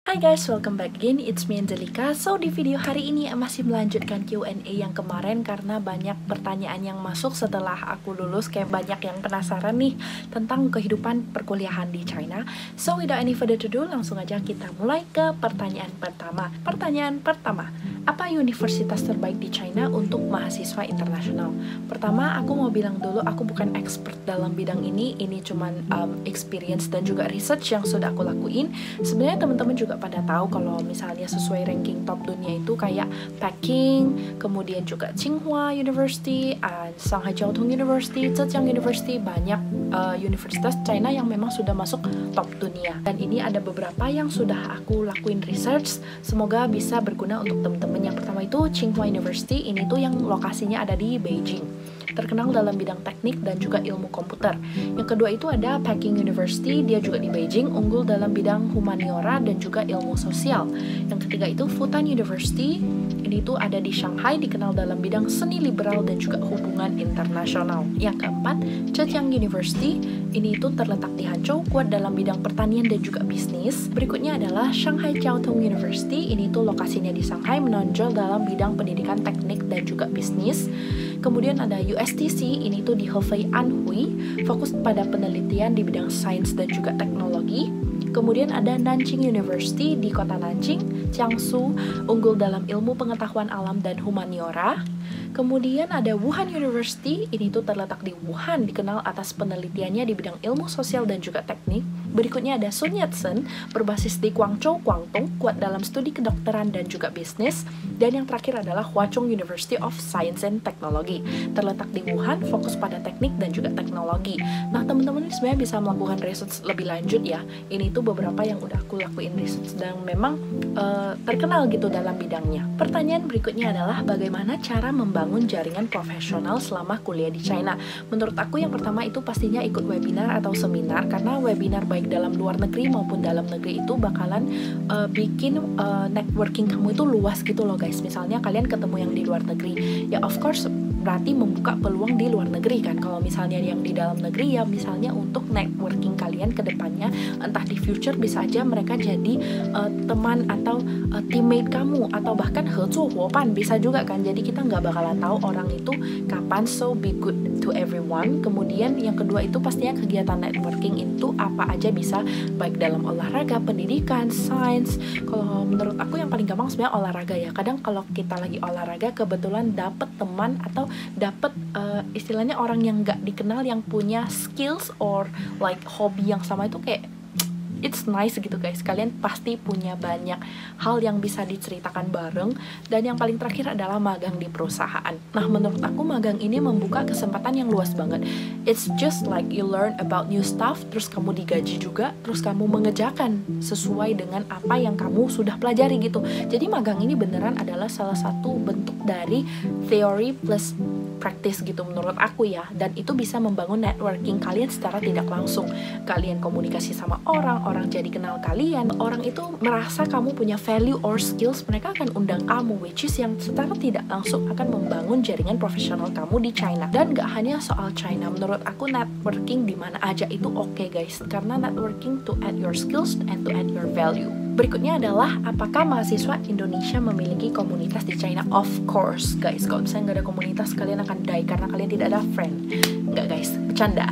Hai guys, welcome back again, it's me Angelica. So di video hari ini masih melanjutkan Q&A yang kemarin karena banyak pertanyaan yang masuk setelah aku lulus. Kayak banyak yang penasaran nih tentang kehidupan perkuliahan di China. So without any further ado, langsung aja kita mulai ke pertanyaan pertama. Pertanyaan pertama, apa universitas terbaik di China untuk mahasiswa internasional? Pertama, aku mau bilang dulu aku bukan expert dalam bidang ini cuman experience dan juga research yang sudah aku lakuin. Sebenarnya teman-teman juga pada tahu kalau misalnya sesuai ranking top dunia itu kayak Peking, kemudian juga Tsinghua University, Shanghai Jiao Tong University, Zhejiang University, banyak universitas China yang memang sudah masuk top dunia. Dan ini ada beberapa yang sudah aku lakuin research, semoga bisa berguna untuk teman-teman. Yang pertama itu Tsinghua University, ini tuh yang lokasinya ada di Beijing, terkenal dalam bidang teknik dan juga ilmu komputer. Yang kedua itu ada Peking University, dia juga di Beijing, unggul dalam bidang humaniora dan juga ilmu sosial. Yang ketiga itu Fudan University, ini tuh ada di Shanghai, dikenal dalam bidang seni liberal dan juga hubungan internasional. Yang keempat, Zhejiang University, ini itu terletak di Hangzhou, kuat dalam bidang pertanian dan juga bisnis. Berikutnya adalah Shanghai Jiao Tong University, ini tuh lokasinya di Shanghai, menonjol dalam bidang pendidikan teknik dan juga bisnis. Kemudian ada USTC, ini tuh di Hefei Anhui, fokus pada penelitian di bidang sains dan juga teknologi. Kemudian ada Nanjing University di kota Nanjing, Jiangsu, unggul dalam ilmu pengetahuan alam dan humaniora. Kemudian ada Wuhan University, ini tuh terletak di Wuhan, dikenal atas penelitiannya di bidang ilmu sosial dan juga teknik. Berikutnya ada Sun Yat-sen, berbasis di Guangzhou, Guangdong, kuat dalam studi kedokteran dan juga bisnis. Dan yang terakhir adalah Hwa-Chong University of Science and Technology, terletak di Wuhan, fokus pada teknik dan juga teknologi. Nah, teman-teman sebenarnya bisa melakukan research lebih lanjut ya. Ini tuh beberapa yang udah aku lakuin research dan memang terkenal gitu dalam bidangnya. Pertanyaan berikutnya adalah bagaimana cara membangun jaringan profesional selama kuliah di China? Menurut aku yang pertama itu pastinya ikut webinar atau seminar, karena webinar baik dalam luar negeri maupun dalam negeri itu bakalan bikin networking kamu itu luas gitu loh guys. Misalnya kalian ketemu yang di luar negeri, ya of course berarti membuka peluang di luar negeri kan. Kalau misalnya yang di dalam negeri ya misalnya untuk networking kalian ke depannya, entah di future bisa aja mereka jadi teman atau teammate kamu, atau bahkan hezuopan bisa juga kan. Jadi kita nggak bakalan tahu orang itu kapan, so be good to everyone. Kemudian yang kedua itu pastinya kegiatan networking itu apa aja bisa, baik dalam olahraga, pendidikan, sains. Kalau menurut aku yang paling gampang sebenarnya olahraga ya. Kadang kalau kita lagi olahraga kebetulan dapet teman atau dapet istilahnya orang yang nggak dikenal yang punya skills or like hobi yang sama, itu kayak it's nice gitu guys. Kalian pasti punya banyak hal yang bisa diceritakan bareng. Dan yang paling terakhir adalah magang di perusahaan. Nah, menurut aku magang ini membuka kesempatan yang luas banget. It's just like you learn about new stuff, terus kamu digaji juga, terus kamu mengerjakan sesuai dengan apa yang kamu sudah pelajari gitu. Jadi magang ini beneran adalah salah satu bentuk dari theory plus practice gitu menurut aku ya. Dan itu bisa membangun networking kalian secara tidak langsung. Kalian komunikasi sama orang jadi kenal kalian, orang itu merasa kamu punya value or skills, mereka akan undang kamu, which is yang secara tidak langsung akan membangun jaringan profesional kamu di China. Dan gak hanya soal China, menurut aku networking di mana aja itu oke guys, karena networking to add your skills and to add your value. Berikutnya adalah apakah mahasiswa Indonesia memiliki komunitas di China? Of course guys, kalau misalnya nggak ada komunitas kalian akan die karena kalian tidak ada friend. Nggak guys, bercanda.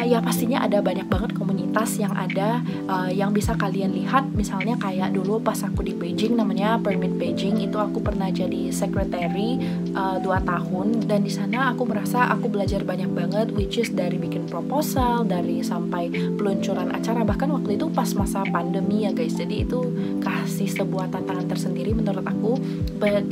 Ya pastinya ada banyak banget komunitas yang ada yang bisa kalian lihat. Misalnya kayak dulu pas aku di Beijing, namanya Permit Beijing, itu aku pernah jadi secretary 2 tahun. Dan di sana aku merasa aku belajar banyak banget, which is dari bikin proposal, dari sampai peluncuran acara. Bahkan waktu itu pas masa pandemi ya guys, jadi itu kasih sebuah tantangan tersendiri menurut aku. But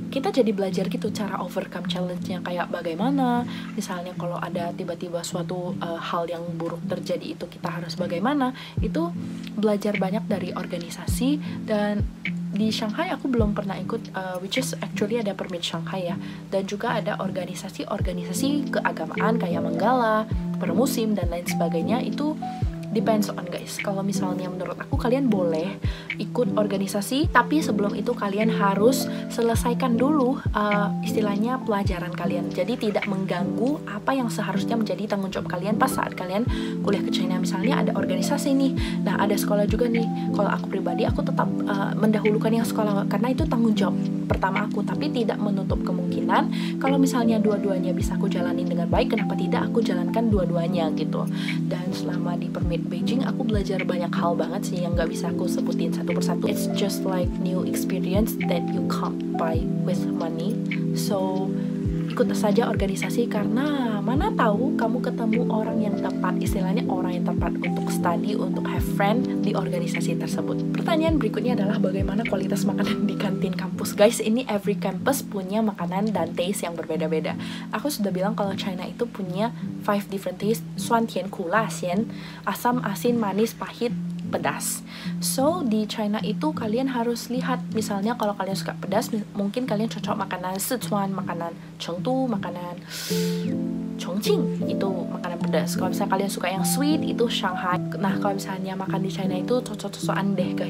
kita jadi belajar gitu cara overcome challenge-nya, kayak bagaimana misalnya kalau ada tiba-tiba suatu hal yang buruk terjadi, itu kita harus bagaimana. Itu belajar banyak dari organisasi. Dan di Shanghai aku belum pernah ikut which is actually ada Permit Shanghai ya, dan juga ada organisasi keagamaan kayak Manggala, Permusim dan lain sebagainya. Itu depends on guys. Kalau misalnya menurut aku kalian boleh ikut organisasi. Tapi sebelum itu kalian harus selesaikan dulu istilahnya pelajaran kalian. Jadi tidak mengganggu apa yang seharusnya menjadi tanggung jawab kalian pas saat kalian kuliah ke China. Misalnya ada organisasi nih, nah ada sekolah juga nih. Kalau aku pribadi, aku tetap mendahulukan yang sekolah karena itu tanggung jawab pertama aku. Tapi tidak menutup kemungkinan kalau misalnya dua-duanya bisa aku jalanin dengan baik, kenapa tidak aku jalankan dua-duanya gitu. Dan selama di Permit Beijing, aku belajar banyak hal banget sih yang gak bisa aku sebutin satu persatu. It's just like new experience that you can't buy with money. So ikut saja organisasi, karena mana tahu kamu ketemu orang yang tepat, istilahnya orang yang tepat untuk study, untuk have friend di organisasi tersebut. Pertanyaan berikutnya adalah bagaimana kualitas makanan di kantin kampus. Guys, ini every campus punya makanan dan taste yang berbeda-beda. Aku sudah bilang kalau China itu punya 5 different taste: suan, tian, ku, la, xian, asam, asin, manis, pahit, pedas. So di China itu kalian harus lihat, misalnya kalau kalian suka pedas, mungkin kalian cocok makanan Sichuan, makanan Chengdu, makanan Chongqing, itu makanan pedas. Kalau misalnya kalian suka yang sweet, itu Shanghai. Nah kalau misalnya makan di China itu cocok-cocokan deh guys.